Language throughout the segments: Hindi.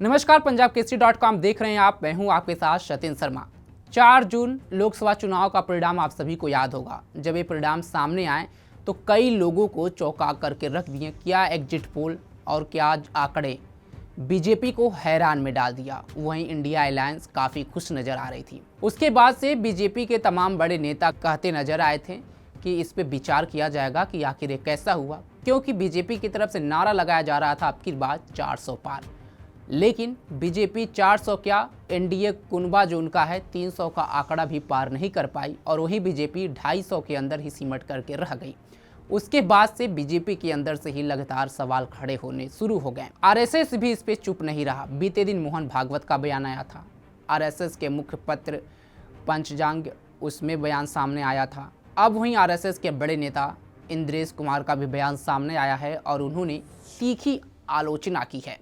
नमस्कार, पंजाब केसरी.com देख रहे हैं आप। मैं हूं आपके साथ सतीन शर्मा। 4 जून लोकसभा चुनाव का परिणाम आप सभी को याद होगा। जब ये परिणाम सामने आए तो कई लोगों को चौंका करके रख दिए। क्या एग्जिट पोल और क्या आंकड़े बीजेपी को हैरान में डाल दिया। वहीं इंडिया अलायंस काफ़ी खुश नज़र आ रही थी। उसके बाद से बीजेपी के तमाम बड़े नेता कहते नजर आए थे कि इस पे विचार किया जाएगा कि आखिर ये कैसा हुआ, क्योंकि बीजेपी की तरफ से नारा लगाया जा रहा था अब की बार 400 पार। लेकिन बीजेपी 400 क्या, एनडीए कुनबा जो उनका है 300 का आंकड़ा भी पार नहीं कर पाई और वही बीजेपी 250 के अंदर ही सिमट करके रह गई। उसके बाद से बीजेपी के अंदर से ही लगातार सवाल खड़े होने शुरू हो गए। आरएसएस भी इस पे चुप नहीं रहा। बीते दिन मोहन भागवत का बयान आया था। आरएसएस के मुख्य पत्र पंचजांग, उसमें बयान सामने आया था। अब वहीं आरएसएस के बड़े नेता इंद्रेश कुमार का भी बयान सामने आया है और उन्होंने तीखी आलोचना की है।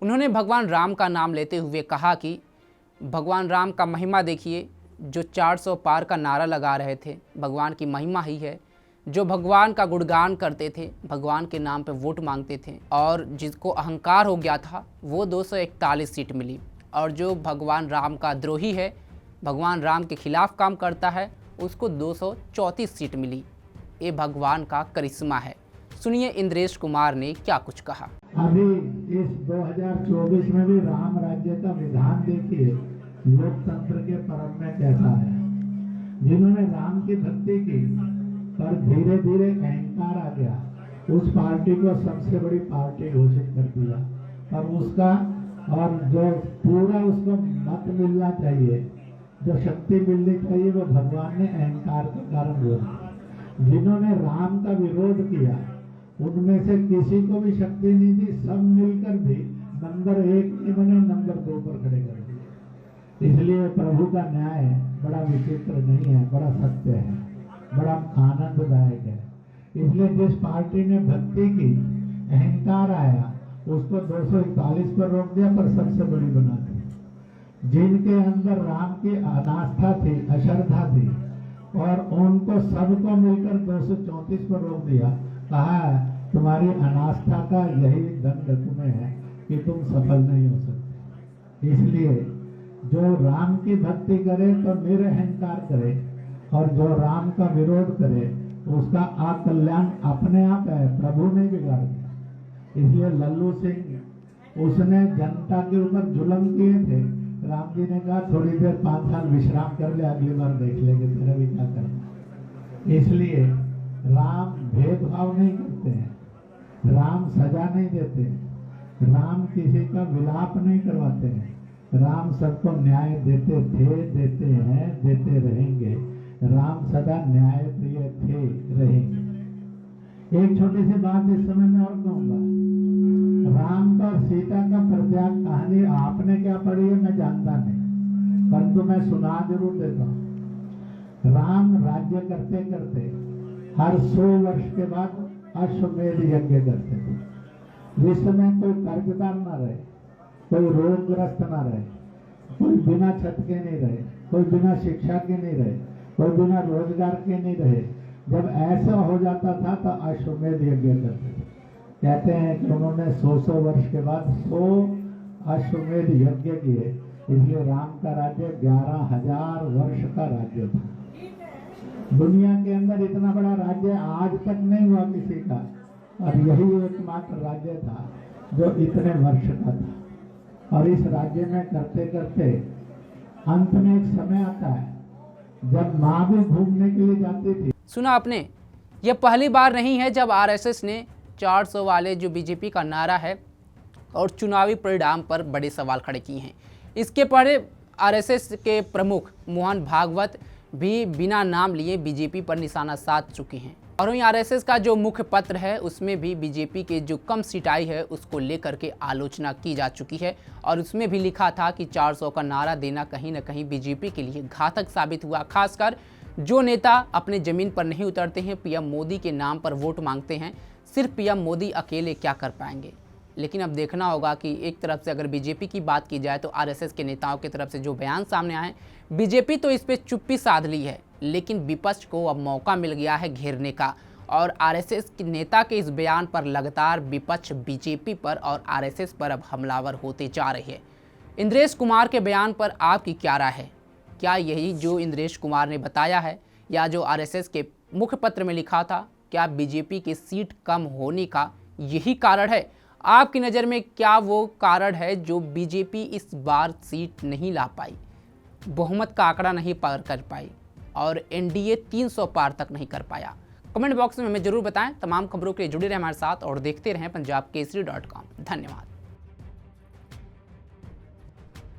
उन्होंने भगवान राम का नाम लेते हुए कहा कि भगवान राम का महिमा देखिए। जो 400 पार का नारा लगा रहे थे, भगवान की महिमा ही है। जो भगवान का गुणगान करते थे, भगवान के नाम पे वोट मांगते थे और जिसको अहंकार हो गया था वो 241 सीट मिली। और जो भगवान राम का द्रोही है, भगवान राम के खिलाफ काम करता है, उसको 234 सीट मिली। ये भगवान का करिश्मा है। सुनिए इंद्रेश कुमार ने क्या कुछ कहा। अभी इस 2024 में भी राम राज्य का विधान देखिए, लोकतंत्र के परम में कैसा है। जिन्होंने राम की भक्ति की पर धीरे धीरे अहंकार आ गया, उस पार्टी को सबसे बड़ी पार्टी घोषित कर दिया और उसका और जो पूरा उसको मत मिलना चाहिए, जो शक्ति मिलनी चाहिए, वो भगवान ने अहंकार के कारण हुआ। जिन्होंने राम का विरोध किया उनमें से किसी को भी शक्ति नहीं दी, सब मिलकर भी नंबर 1 नहीं बने, नंबर 2 पर खड़े कर दिए। इसलिए प्रभु का न्याय बड़ा विचित्र नहीं है, बड़ा सत्य है, बड़ा आनंददायक है। इसलिए जिस पार्टी ने भक्ति की, अहंकार आया, उसको 241 पर रोक दिया, पर सबसे बड़ी बना दी। जिनके अंदर राम की अनास्था थी, अश्रद्धा थी, और उनको सबको मिलकर 234 पर रोक दिया। कहा तुम्हारी अनास्था का यही दंड तुम्हें है कि तुम सफल नहीं हो सकते। इसलिए जो राम की भक्ति करे तो निरअहंकार करे, और जो राम का विरोध करे उसका अकल्याण अपने आप है, प्रभु नहीं बिगाड़ते। इसलिए लल्लू सिंह, उसने जनता के ऊपर जुल्म किए थे। राम जी ने कहा थोड़ी देर 5 साल विश्राम कर ले, अगली बार देख लेंगे तेरा भी क्या करना। इसलिए राम भेदभाव नहीं करते हैं, राम सजा नहीं देते हैं, राम किसी का विलाप नहीं करवाते हैं। राम सबको न्याय देते थे, देते हैं, देते रहेंगे। राम सदा न्याय प्रिय थे, रहेंगे। एक छोटी सी बात इस समय में और कहूंगा। राम और सीता का प्रत्याग कहानी आपने क्या पढ़ी है मैं जानता नहीं, परंतु मैं सुना जरूर देता हूँ। राम राज्य करते करते हर 100 वर्ष के बाद अश्वमेध यज्ञ करते थे, जिस समय कोई कर्जदार ना रहे, कोई रोगग्रस्त ना रहे, कोई बिना छत के नहीं रहे, कोई बिना शिक्षा के नहीं रहे, कोई बिना रोजगार के नहीं रहे। जब ऐसा हो जाता था तो अश्वमेध यज्ञ करते थे। कहते हैं कि उन्होंने 100 वर्ष के बाद 100 अश्वमेध यज्ञ किए। इसलिए राम का राज्य 11,000 वर्ष का राज्य था। दुनिया के अंदर इतना बड़ा राज्य आज तक नहीं हुआ किसी का, और यही एकमात्र राज्य था जो इतने वर्ष का था। और इस राज्य में करते करते अंत में एक समय आता है जब माँ भी घूमने के लिए जाती थी। सुना आपने, यह पहली बार नहीं है जब आरएसएस ने 400 वाले जो बीजेपी का नारा है और चुनावी परिणाम पर बड़े सवाल खड़े किए हैं। इसके पहले आरएसएस के प्रमुख मोहन भागवत भी बिना नाम लिए बीजेपी पर निशाना साध चुके हैं। और वहीं आरएसएस का जो मुख्य पत्र है उसमें भी बीजेपी के जो कम सीट आई है उसको लेकर के आलोचना की जा चुकी है। और उसमें भी लिखा था कि 400 का नारा देना कहीं ना कहीं बीजेपी के लिए घातक साबित हुआ। खासकर जो नेता अपने ज़मीन पर नहीं उतरते हैं, पीएम मोदी के नाम पर वोट मांगते हैं, सिर्फ पीएम मोदी अकेले क्या कर पाएंगे। लेकिन अब देखना होगा कि एक तरफ से अगर बीजेपी की बात की जाए तो आरएसएस के नेताओं की तरफ से जो बयान सामने आए, बीजेपी तो इस पे चुप्पी साध ली है, लेकिन विपक्ष को अब मौका मिल गया है घेरने का। और आरएसएस के नेता के इस बयान पर लगातार विपक्ष बीजेपी पर और आरएसएस पर अब हमलावर होते जा रही है। इंद्रेश कुमार के बयान पर आपकी क्या राय है? क्या यही जो इंद्रेश कुमार ने बताया है या जो आरएसएस के मुखपत्र में लिखा था, क्या बीजेपी की सीट कम होने का यही कारण है? आपकी नज़र में क्या वो कारण है जो बीजेपी इस बार सीट नहीं ला पाई, बहुमत का आंकड़ा नहीं पार कर पाई और एनडीए 300 पार तक नहीं कर पाया? कमेंट बॉक्स में हमें जरूर बताएं। तमाम खबरों के लिए जुड़े रहें हमारे साथ और देखते रहें पंजाब केसरी.com। धन्यवाद।